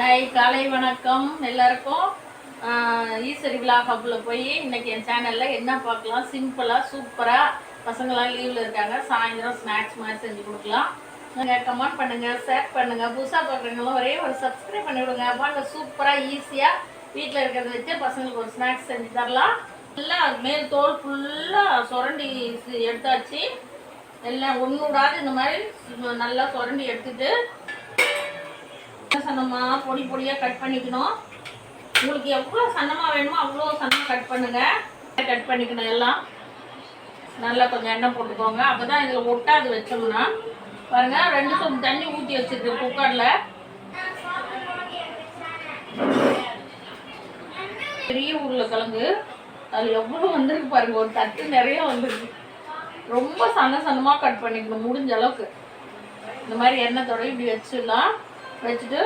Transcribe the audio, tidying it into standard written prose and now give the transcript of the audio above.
Hi, காலை வணக்கம் எல்லாருக்கும். ஈஸ்வரி விலாக் ஹப்பில் போய் இன்றைக்கி என் சேனலில் என்ன பார்க்கலாம், சிம்பிளாக சூப்பராக பசங்களாம் லீவில் இருக்காங்க, சாயந்தரம் ஸ்நாக்ஸ் மாதிரி செஞ்சு கொடுக்கலாம். நீங்கள் கமெண்ட் பண்ணுங்கள், ஷேர் பண்ணுங்கள், புதுசாக பார்க்குறவங்களும் ஒரே ஒரு சப்ஸ்கிரைப் பண்ணி விடுங்க. வாங்க சூப்பராக ஈஸியாக வீட்டில் இருக்கிறத வச்சு பசங்களுக்கு ஒரு ஸ்நாக்ஸ் செஞ்சு தரலாம். எல்லாம் மேல் தோல் ஃபுல்லாக சுரண்டி எடுத்தாச்சு. எல்லாம் ஒன்று விடாது இந்த மாதிரி நல்லா சுரண்டி எடுத்துட்டு சன்னமாக பொடி பொடியாக கட் பண்ணிக்கணும். உங்களுக்கு எவ்வளோ சன்னமாக வேணுமோ அவ்வளோ சன்னமாக கட் பண்ணுங்கள். கட் பண்ணிக்கணும். எல்லாம் நல்லா கொஞ்சம் எண்ணெய் போட்டுக்கோங்க, அப்போ தான் இதில் ஒட்டாது. வச்சோம்னா பாருங்கள், 2 சொம்பு தண்ணி ஊற்றி வச்சுருக்கேன் குக்கரில். பெரிய உருளைக்கிழங்கு அதில் எவ்வளோ வந்துருக்கு பாருங்கள், ஒரு தட்டு நிறைய வந்துருக்கு. ரொம்ப சன்னமாக கட் பண்ணிக்கணும் முடிஞ்ச அளவுக்கு. இந்த மாதிரி எண்ணெய் தொடை இப்படி வச்சிடலாம். வச்சுட்டு